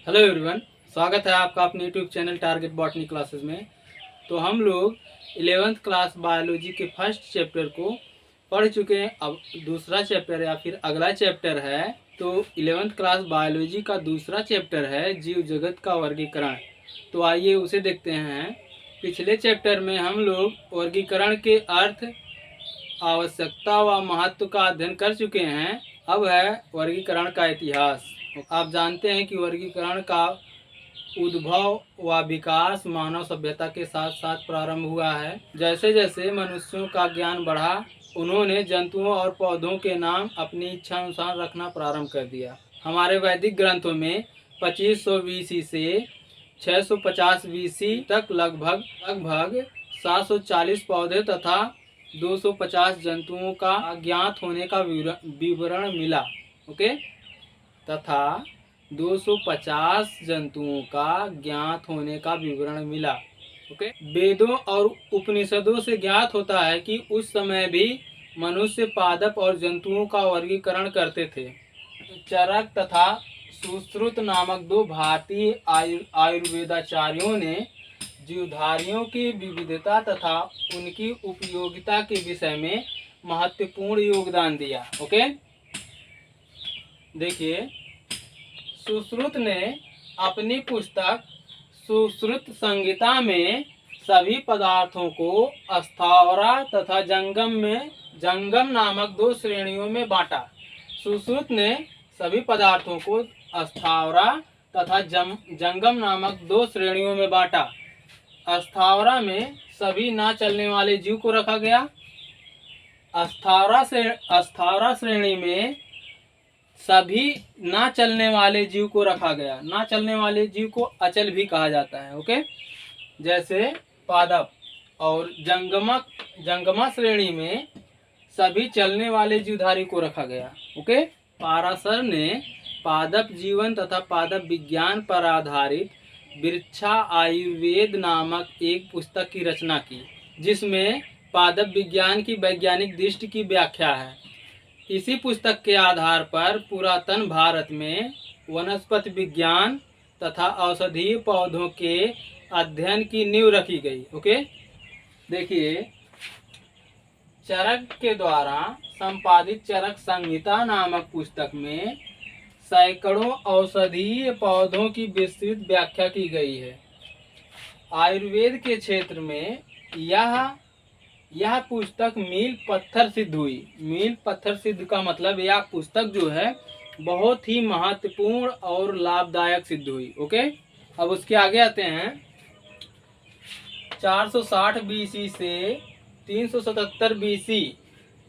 Hello everyone, स्वागत है आपका अपने YouTube channel target botany classes में। तो हम लोग 11th क्लास बायोलॉजी के फर्स्ट चैप्टर को पढ़ चुके हैं। अब दूसरा चैप्टर या फिर अगला चैप्टर है। तो 11th क्लास बायोलॉजी का दूसरा चैप्टर है जीव जगत का वर्गीकरण। तो आइए उसे देखते हैं। पिछले चैप्टर में हम लोग वर्गीकरण के अर्थ, आवश्यकता व महत्व का अध्ययन कर चुके हैं। अब है वर्गीकरण का इतिहास। आप जानते हैं कि वर्गीकरण का उद्भव व विकास मानव सभ्यता के साथ साथ प्रारंभ हुआ है। जैसे जैसे मनुष्यों का ज्ञान बढ़ा, उन्होंने जंतुओं और पौधों के नाम अपनी इच्छा अनुसार रखना प्रारंभ कर दिया। हमारे वैदिक ग्रंथों में 2500 BC से 650 BC तक लगभग 740 पौधे तथा 250 जंतुओं का अज्ञात होने का विवरण मिला। ओके, तथा 250 जंतुओं का ज्ञात होने का विवरण मिला। ओके, वेदों और उपनिषदों से ज्ञात होता है कि उस समय भी मनुष्य पादप और जंतुओं का वर्गीकरण करते थे। चरक तथा सुश्रुत नामक दो भारतीय आयुर्वेदाचार्यों ने जीवधारियों की विविधता तथा उनकी उपयोगिता के विषय में महत्वपूर्ण योगदान दिया। ओके, देखिए, सुश्रुत ने अपनी पुस्तक सुश्रुत संहिता में सभी पदार्थों को स्थावरा तथा जंगम नामक दो श्रेणियों में बांटा। सुश्रुत ने सभी पदार्थों को स्थावरा तथा जंगम नामक दो श्रेणियों में बांटा। स्थावरा में सभी ना चलने वाले जीव को रखा गया। स्थावरा श्रेणी में सभी ना चलने वाले जीव को रखा गया। ना चलने वाले जीव को अचल भी कहा जाता है। ओके, जैसे पादप। और जंगमा श्रेणी में सभी चलने वाले जीवधारी को रखा गया। ओके, पाराशर ने पादप जीवन तथा पादप विज्ञान पर आधारित वृक्षा आयुर्वेद नामक एक पुस्तक की रचना की, जिसमें पादप विज्ञान की वैज्ञानिक दृष्टि की व्याख्या है। इसी पुस्तक के आधार पर पुरातन भारत में वनस्पति विज्ञान तथा औषधीय पौधों के अध्ययन की नींव रखी गई। ओके, देखिए, चरक के द्वारा संपादित चरक संहिता नामक पुस्तक में सैकड़ों औषधीय पौधों की विस्तृत व्याख्या की गई है। आयुर्वेद के क्षेत्र में यह पुस्तक मील पत्थर सिद्ध हुई। मील पत्थर सिद्ध का मतलब यह पुस्तक जो है बहुत ही महत्वपूर्ण और लाभदायक सिद्ध हुई। ओके, अब उसके आगे आते हैं। 460 BC से 377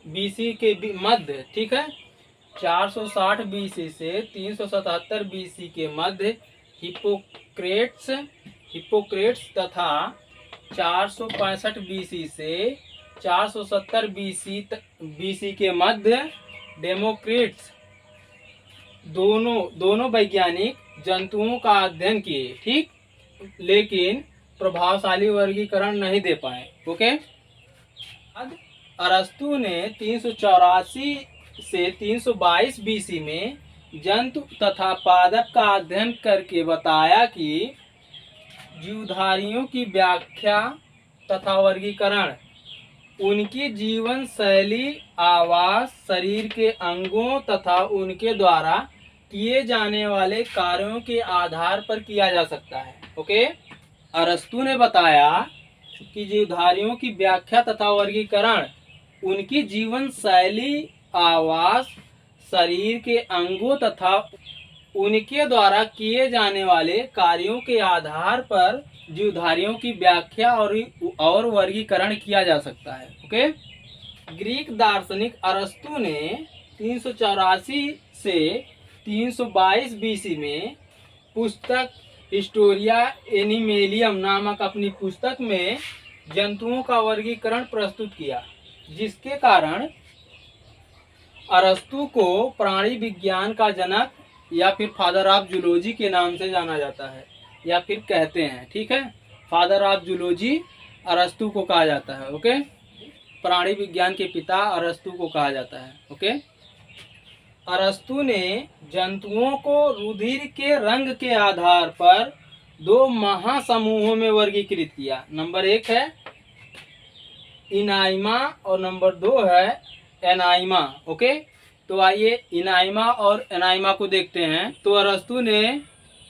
BC के मध्य, ठीक है, 460 BC से 377 BC के मध्य हिप्पोक्रेट्स तथा 465 BC से 470 BC के मध्य डेमोक्रिट्स दोनों वैज्ञानिक जंतुओं का अध्ययन किए, ठीक, लेकिन प्रभावशाली वर्गीकरण नहीं दे पाए। ओके, अरस्तु ने 384 से 322 BC में जंतु तथा पादप का अध्ययन करके बताया कि जीवधारियों की व्याख्या तथा वर्गीकरण उनकी जीवन शैली, आवास, शरीर के अंगों तथा उनके द्वारा किए जाने वाले कार्यों के आधार पर किया जा सकता है। ओके, अरस्तु ने बताया कि जीवधारियों की व्याख्या तथा वर्गीकरण उनकी जीवन शैली, आवास, शरीर के अंगों तथा उनके द्वारा किए जाने वाले कार्यों के आधार पर जीवधारियों की व्याख्या और वर्गीकरण किया जा सकता है। ओके, ग्रीक दार्शनिक अरस्तु ने 384 से 322 BC में पुस्तक हिस्टोरिया एनिमेलियम नामक अपनी पुस्तक में जंतुओं का वर्गीकरण प्रस्तुत किया, जिसके कारण अरस्तु को प्राणी विज्ञान का जनक या फिर फादर ऑफ जूलॉजी के नाम से जाना जाता है, या फिर कहते हैं, ठीक है, फादर ऑफ जूलॉजी अरस्तु को कहा जाता है। ओके, प्राणी विज्ञान के पिता अरस्तु को कहा जाता है। ओके, अरस्तु ने जंतुओं को रुधिर के रंग के आधार पर दो महासमूहों में वर्गीकृत किया। नंबर 1 है इनाइमा और नंबर 2 है एनाइमा। ओके, तो आइए इनाइमा और एनाइमा को देखते हैं। तो अरस्तु ने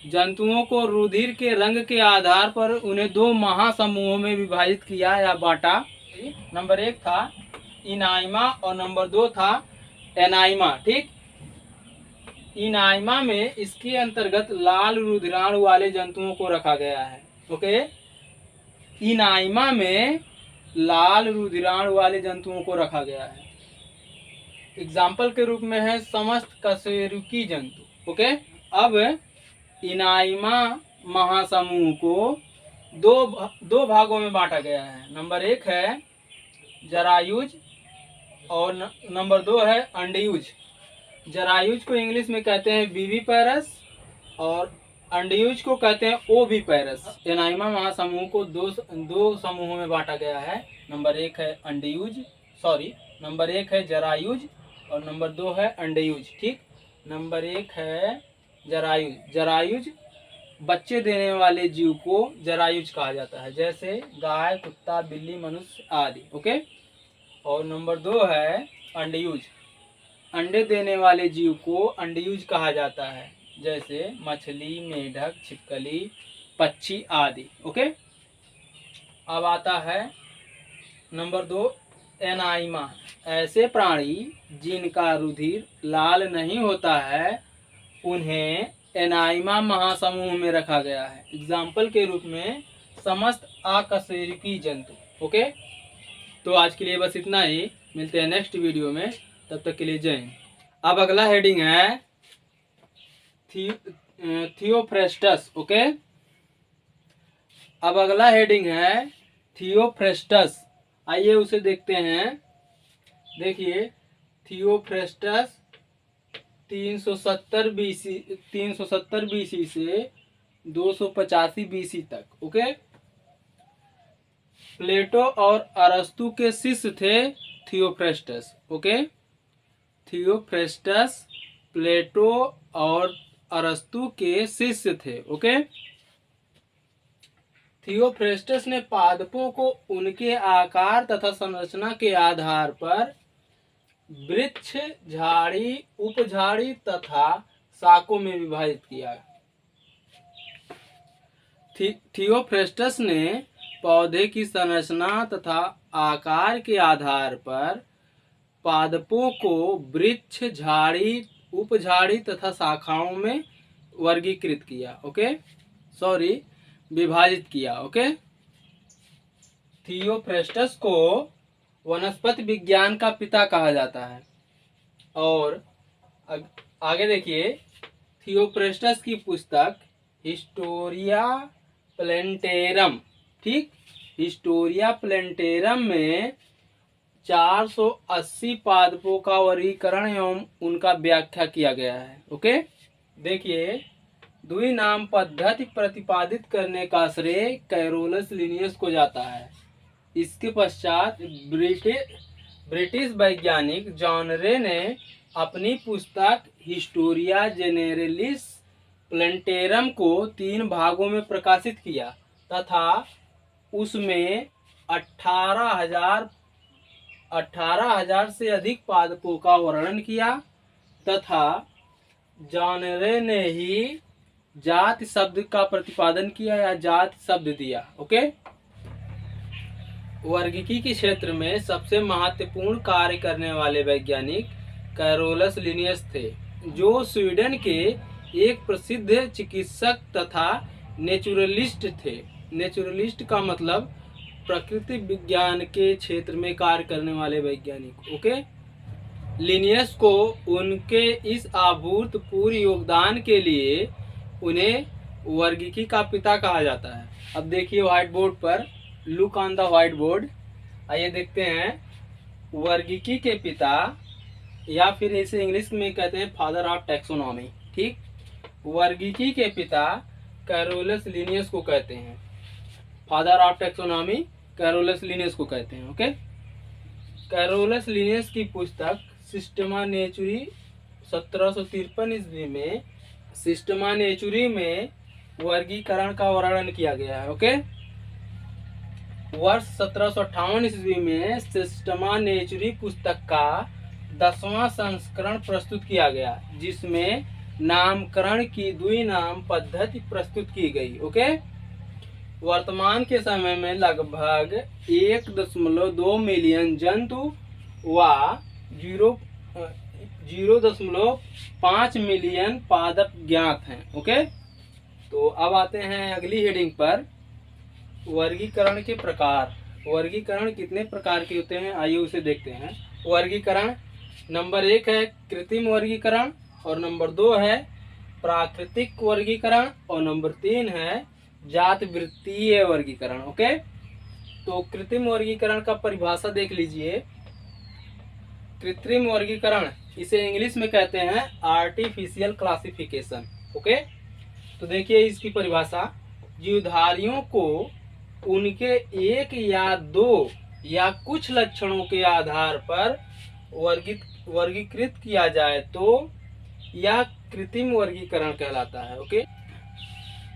जंतुओं को रुधिर के रंग के आधार पर उन्हें दो महासमूहों में विभाजित किया या बांटा। नंबर 1 था इनाइमा और नंबर 2 था एनाइमा। ठीक, इनाइमा में इसके अंतर्गत लाल रुधिराणु वाले जंतुओं को रखा गया है। ओके, इनाइमा में लाल रुधिराणु वाले जंतुओं को रखा गया है। एग्जाम्पल के रूप में है समस्त कशेरुकी जंतु। ओके, अब इनाइमा महासमूह को दो भागों में बांटा गया है। नंबर 1 है जरायुज और नंबर 2 है अंडयुज। जरायुज को इंग्लिश में कहते हैं विविपैरस और अंडयुज को कहते हैं ओविपैरस। एनाइमा महासमूह को दो समूहों में बांटा गया है। नंबर 1 है नंबर 1 है जरायुज और नंबर 2 है अंडयुज। ठीक, नंबर 1 है जरायुज। जरायुज बच्चे देने वाले जीव को जरायुज कहा जाता है, जैसे गाय, कुत्ता, बिल्ली, मनुष्य आदि। ओके, और नंबर 2 है अंडयुज। अंडे देने वाले जीव को अंडयुज कहा जाता है, जैसे मछली, मेढक, छिपकली, पक्षी आदि। ओके, अब आता है नंबर 2 एनाइमा। ऐसे प्राणी जिनका रुधिर लाल नहीं होता है उन्हें एनाइमा महासमूह में रखा गया है। एग्जाम्पल के रूप में समस्त अकशेरुकी जंतु। ओके, तो आज के लिए बस इतना ही। मिलते हैं नेक्स्ट वीडियो में, तब तक के लिए जय हिंद। अब अगला हेडिंग है थियोफ्रेस्टस। ओके, अब अगला हेडिंग है थियोफ्रेस्टस। आइए उसे देखते हैं। देखिए, थियोफ्रेस्टस 370 बीसी से 285 बीसी तक। ओके, प्लेटो और अरस्तु के शिष्य थे थियोफ्रेस्टस। ओके, थियोफ्रेस्टस प्लेटो और अरस्तु के शिष्य थे। ओके, थियोफ्रेस्टस ने पादपों को उनके आकार तथा संरचना के आधार पर वृक्ष, झाड़ी, उपझाड़ी तथा शाखों में विभाजित किया। थियोफ्रेस्टस ने पौधे की संरचना तथा आकार के आधार पर पादपों को वृक्ष, झाड़ी, उपझाड़ी तथा शाखाओं में वर्गीकृत किया। ओके, विभाजित किया। ओके, थियोफ्रेस्टस को वनस्पति विज्ञान का पिता कहा जाता है। और आगे देखिए, थियोफ्रेस्टस की पुस्तक हिस्टोरिया प्लेंटेरम। ठीक, हिस्टोरिया प्लेंटेरम में 480 पादपों का वर्गीकरण एवं उनका व्याख्या किया गया है। ओके, देखिए, द्विनाम पद्धति प्रतिपादित करने का श्रेय कैरोलस लिनियस को जाता है। इसके पश्चात ब्रिटिश वैज्ञानिक जॉन रे ने अपनी पुस्तक हिस्टोरिया जेनेरलिस प्लेंटेरम को 3 भागों में प्रकाशित किया तथा उसमें 18,000 से अधिक पादपों का वर्णन किया तथा जॉन रे ने ही जाति शब्द का प्रतिपादन किया या जाति शब्द दिया। ओके, वर्गीकी के क्षेत्र में सबसे महत्वपूर्ण कार्य करने वाले वैज्ञानिक कैरोलस लिनियस थे, जो स्वीडन के एक प्रसिद्ध चिकित्सक तथा नेचुरलिस्ट थे। नेचुरलिस्ट का मतलब प्रकृति विज्ञान के क्षेत्र में कार्य करने वाले वैज्ञानिक। ओके, लिनियस को उनके इस अभूतपूर्व योगदान के लिए उन्हें वर्गीकी का पिता कहा जाता है। अब देखिए व्हाइट बोर्ड पर, look on the white board. आइए देखते हैं वर्गीकी के पिता, या फिर इसे इंग्लिश में कहते हैं फादर ऑफ टैक्सोनॉमी। ठीक, वर्गीकी के पिता कैरोलस लिनियस को कहते हैं। Father of taxonomy Carolus Linnaeus को कहते हैं। ओके, कैरोलस लिनियस की पुस्तक सिस्टेमा नेचुरी 1753 ईस्वी में सिस्टमा नेचुरी में वर्गीकरण का वर्णन किया गया है। ओके, वर्ष 1758 ईस्वी में सिस्टमा नेचुरी पुस्तक का 10वां संस्करण प्रस्तुत किया गया, जिसमें नामकरण की द्विनाम पद्धति प्रस्तुत की गई। ओके, वर्तमान के समय में लगभग 1.2 मिलियन जंतु व 0.5 मिलियन पादप ज्ञात हैं। ओके, तो अब आते हैं अगली हेडिंग पर, वर्गीकरण के प्रकार। वर्गीकरण कितने प्रकार के होते हैं, आइए उसे देखते हैं। वर्गीकरण नंबर 1 है कृत्रिम वर्गीकरण, और नंबर 2 है प्राकृतिक वर्गीकरण, और नंबर 3 है जात वृत्तीय वर्गीकरण। ओके, तो कृत्रिम वर्गीकरण का परिभाषा देख लीजिए। कृत्रिम वर्गीकरण, इसे इंग्लिश में कहते हैं आर्टिफिशियल क्लासिफिकेशन। ओके, तो देखिए इसकी परिभाषा, जीवधारियों को उनके एक या दो या कुछ लक्षणों के आधार पर वर्गीकृत किया जाए तो यह कृत्रिम वर्गीकरण कहलाता है। ओके,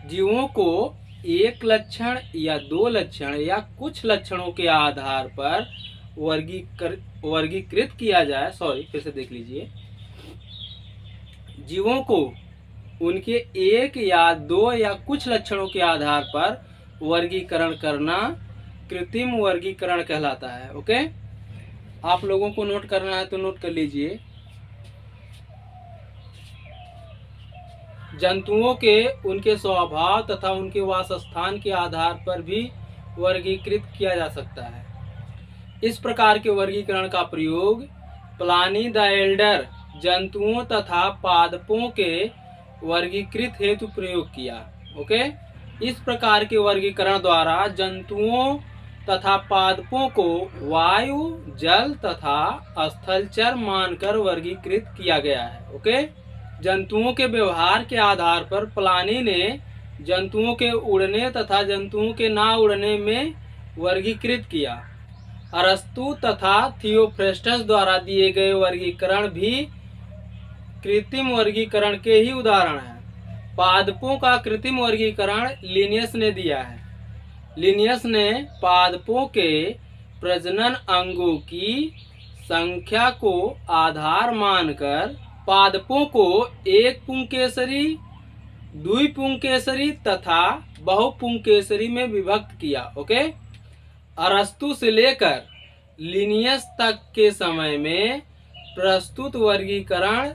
जीवों को एक लक्षण या दो लक्षण या कुछ लक्षणों के आधार पर वर्गीकृत किया जाए, फिर से देख लीजिए, जीवों को उनके एक या दो या कुछ लक्षणों के आधार पर वर्गीकरण करना कृत्रिम वर्गीकरण कहलाता है। ओके, आप लोगों को नोट करना है तो नोट कर लीजिए। जंतुओं के उनके स्वभाव तथा उनके वासस्थान के आधार पर भी वर्गीकृत किया जा सकता है। इस प्रकार के वर्गीकरण का प्रयोग प्लानी द एल्डर जंतुओं तथा पादपों के वर्गीकृत हेतु प्रयोग किया। ओके, इस प्रकार के वर्गीकरण द्वारा जंतुओं तथा पादपों को वायु, जल तथा स्थलचर मानकर वर्गीकृत किया गया है। ओके, जंतुओं के व्यवहार के आधार पर प्लानी ने जंतुओं के उड़ने तथा जंतुओं के ना उड़ने में वर्गीकृत किया। अरस्तु तथा थियोफ्रेस्टस द्वारा दिए गए वर्गीकरण भी कृत्रिम वर्गीकरण के ही उदाहरण हैं। पादपों का कृत्रिम वर्गीकरण लिनियस ने दिया है। लिनियस ने पादपों के प्रजनन अंगों की संख्या को आधार मानकर पादपों को एक पुंकेसरी, द्विपुंकेसरी तथा बहुपुंकेसरी में विभक्त किया। ओके, अरस्तु से लेकर लिनियस तक के समय में प्रस्तुत वर्गीकरण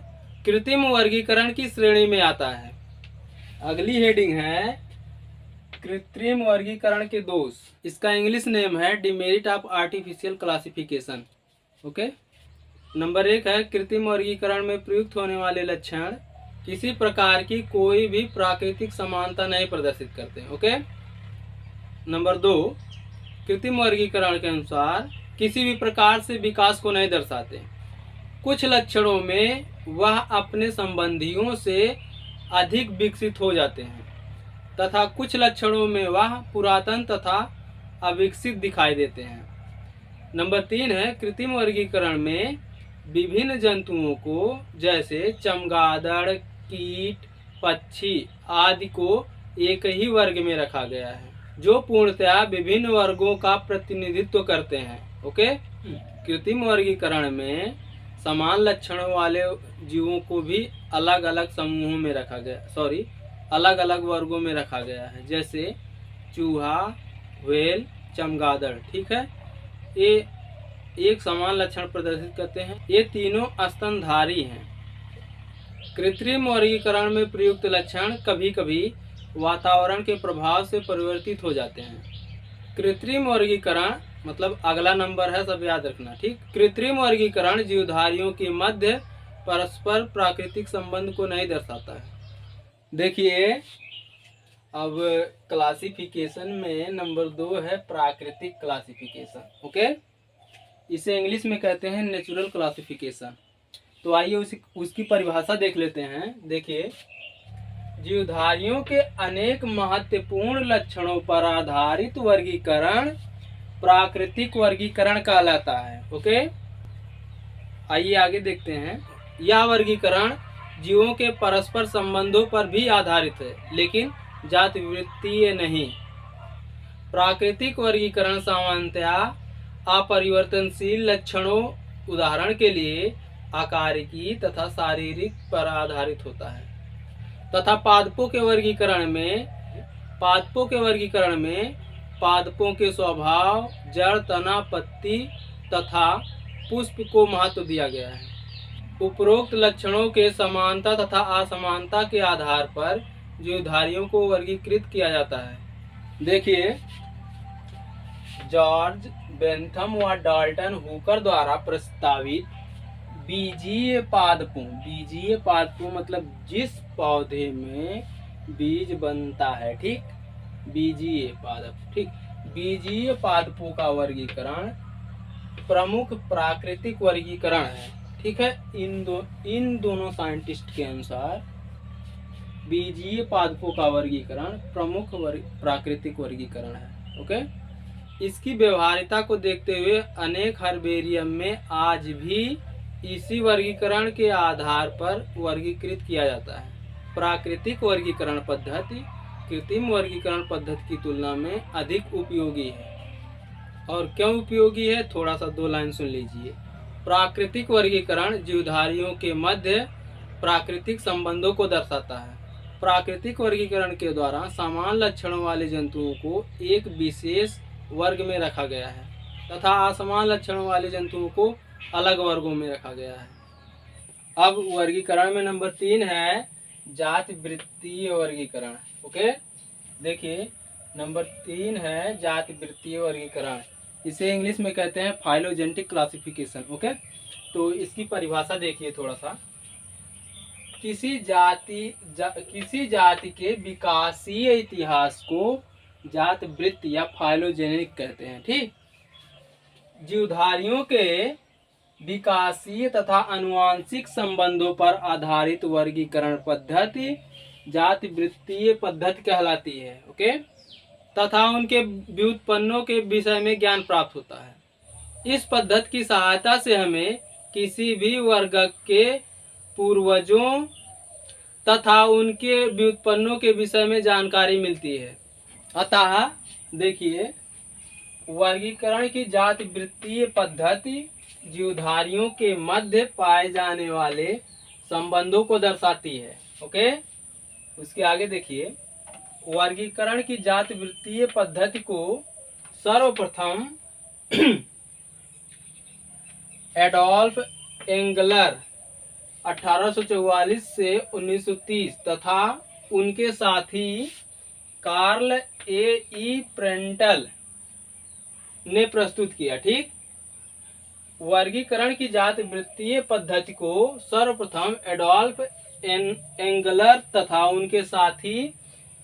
कृत्रिम वर्गीकरण की श्रेणी में आता है। अगली हेडिंग है कृत्रिम वर्गीकरण के दोष। इसका इंग्लिश नेम है demerit of artificial classification. Okay, number 1 है कृत्रिम वर्गीकरण में प्रयुक्त होने वाले लक्षण किसी प्रकार की कोई भी प्राकृतिक समानता नहीं प्रदर्शित करते। ओके, नंबर 2, कृत्रिम वर्गीकरण के अनुसार किसी भी प्रकार से विकास को नहीं दर्शाते। कुछ लक्षणों में वह अपने संबंधियों से अधिक विकसित हो जाते हैं तथा कुछ लक्षणों में वह पुरातन तथा अविकसित दिखाई देते हैं। नंबर 3 है कृत्रिम वर्गीकरण में विभिन्न जंतुओं को जैसे चमगादड़, कीट, पक्षी आदि को एक ही वर्ग में रखा गया है, जो पूर्णतया विभिन्न वर्गों का प्रतिनिधित्व करते हैं। ओके, कृत्रिम वर्गीकरण में समान लक्षणों वाले जीवों को भी अलग अलग समूहों में रखा गया, अलग अलग वर्गों में रखा गया है, जैसे चूहा, व्हेल, चमगादड़। ठीक है, ये एक समान लक्षण प्रदर्शित करते हैं। ये तीनों स्तनधारी हैं। कृत्रिम वर्गीकरण में प्रयुक्त लक्षण कभी कभी वातावरण के प्रभाव से परिवर्तित हो जाते हैं। कृत्रिम वर्गीकरण मतलब अगला नंबर है, सब याद रखना। ठीक, कृत्रिम वर्गीकरण जीवधारियों के मध्य परस्पर प्राकृतिक संबंध को नहीं दर्शाता है। देखिए, अब क्लासिफिकेशन में नंबर 2 है प्राकृतिक क्लासिफिकेशन। ओके, इसे इंग्लिश में कहते हैं नेचुरल क्लासिफिकेशन। तो आइए उसकी परिभाषा देख लेते हैं। देखिए, जीवधारियों के अनेक महत्वपूर्ण लक्षणों पर आधारित वर्गीकरण प्राकृतिक वर्गीकरण कहलाता है। ओके, आइए आगे देखते हैं। यह वर्गीकरण जीवों के परस्पर संबंधों पर भी आधारित है, लेकिन जाति वृत्तीय नहीं। प्राकृतिक वर्गीकरण सामान्यतया अपरिवर्तनशील लक्षणों, उदाहरण के लिए आकारिकी तथा शारीरिक पर आधारित होता है, तथा पादपों के वर्गीकरण में पादपों के स्वभाव, जड़, तना, पत्ती तथा पुष्प को महत्व दिया गया है। उपरोक्त लक्षणों के समानता तथा असमानता के आधार पर जीवधारियों को वर्गीकृत किया जाता है। देखिए, जॉर्ज बेंथम व डाल्टन हुकर द्वारा प्रस्तावित बीजीय पादपों मतलब जिस पौधे में बीज बनता है, ठीक, बीजीय पादप, ठीक, बीजीय पादपों का वर्गीकरण प्रमुख प्राकृतिक वर्गीकरण है, ठीक है। इन दोनों साइंटिस्ट के अनुसार बीजीय पादपों का वर्गीकरण प्रमुख प्राकृतिक वर्गीकरण है। ओके, इसकी व्यवहारिता को देखते हुए अनेक हर्बेरियम में आज भी इसी वर्गीकरण के आधार पर वर्गीकृत किया जाता है। प्राकृतिक वर्गीकरण पद्धति कृत्रिम वर्गीकरण पद्धति की तुलना में अधिक उपयोगी है। और क्यों उपयोगी है, थोड़ा सा 2 लाइन सुन लीजिए। प्राकृतिक वर्गीकरण जीवधारियों के मध्य प्राकृतिक संबंधों को दर्शाता है। प्राकृतिक वर्गीकरण के द्वारा समान लक्षणों वाले जंतुओं को एक विशेष वर्ग में रखा गया है तथा असमान लक्षणों वाले जंतुओं को अलग वर्गों में रखा गया है। अब वर्गीकरण में नंबर 3 है जाति वृत्तीय वर्गीकरण। ओके, देखिए नंबर 3 है जाति वृत्तीय वर्गीकरण। इसे इंग्लिश में कहते हैं फाइलोजेनेटिक क्लासिफिकेशन। ओके, तो इसकी परिभाषा देखिए थोड़ा सा। किसी जाति के विकासीय इतिहास को जाति वृत्त या फाइलोजेनिक कहते हैं, ठीक। जीवधारियों के विकासीय तथा आनुवंशिक संबंधों पर आधारित वर्गीकरण पद्धति जाति वृत्तीय पद्धति कहलाती है। ओके, तथा उनके व्युत्पन्नों के विषय में ज्ञान प्राप्त होता है। इस पद्धति की सहायता से हमें किसी भी वर्ग के पूर्वजों तथा उनके व्युत्पन्नों के विषय में जानकारी मिलती है। अतः देखिए, वर्गीकरण की जाति वृत्तीय पद्धति जीवधारियों के मध्य पाए जाने वाले संबंधों को दर्शाती है। ओके, उसके आगे देखिए, वर्गीकरण की जाति वृत्तीय पद्धति को सर्वप्रथम एडोल्फ एंगलर 1844 से 1930 तथा उनके साथी कार्ल ए प्रेंटल ने प्रस्तुत किया, ठीक। वर्गीकरण की जाति वृत्तीय पद्धति को सर्वप्रथम एडोल्फ एंगलर तथा उनके साथी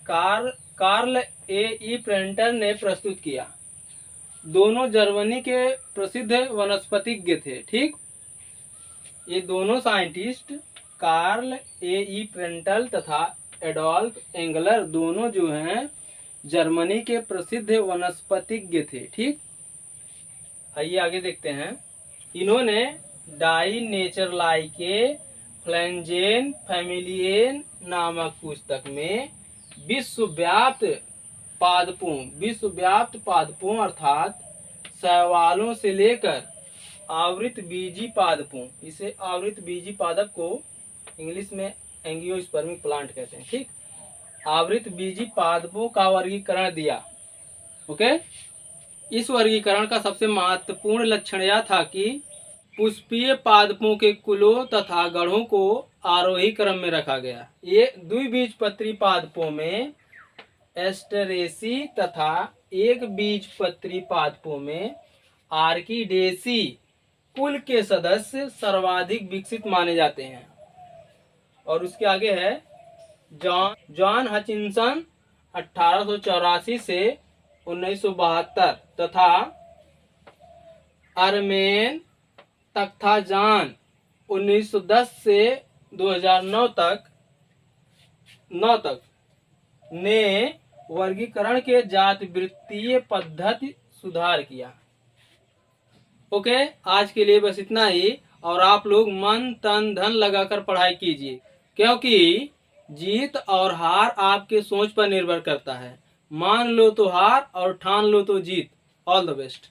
कार्ल ए प्रेंटल ने प्रस्तुत किया। दोनों जर्मनी के प्रसिद्ध वनस्पतिज्ञ थे, ठीक। ये दोनों साइंटिस्ट कार्ल ए प्रेंटल तथा एडोल्फ एंगलर दोनों जो हैं जर्मनी के प्रसिद्ध वनस्पतिज्ञ थे, ठीक। आइए आगे देखते हैं। इन्होंने डाई नेचरलाई के फ्लैंजेन फैमिलियन नामक पुस्तक में विश्वव्याप्त पादपों अर्थात शैवालों से लेकर आवृत बीजी पादपों, इसे आवृत बीजी पादप को इंग्लिश में एंजियोस्पर्मिक प्लांट कहते हैं, ठीक। आवृत बीजी पादपों का वर्गीकरण दिया। ओके, इस वर्गीकरण का सबसे महत्वपूर्ण लक्षण यह था कि पुष्पीय पादपों के कुलों तथा गढ़ों को आरोही क्रम में रखा गया। ये द्विबीजपत्री पादपों में एस्टरेसी तथा एक बीजपत्री पादपों में आर्किडेसी कुल के सदस्य सर्वाधिक विकसित माने जाते हैं। और उसके आगे है जॉन हचिंसन 1884 से 1972 तथा अरमेन तख्ताजान 1910 से 2009 तक ने वर्गीकरण के जाति वृत्तीय पद्धति सुधार किया। ओके, आज के लिए बस इतना ही। और आप लोग मन तन धन लगाकर पढ़ाई कीजिए, क्योंकि जीत और हार आपके सोच पर निर्भर करता है। मान लो तो हार और ठान लो तो जीत। All the best.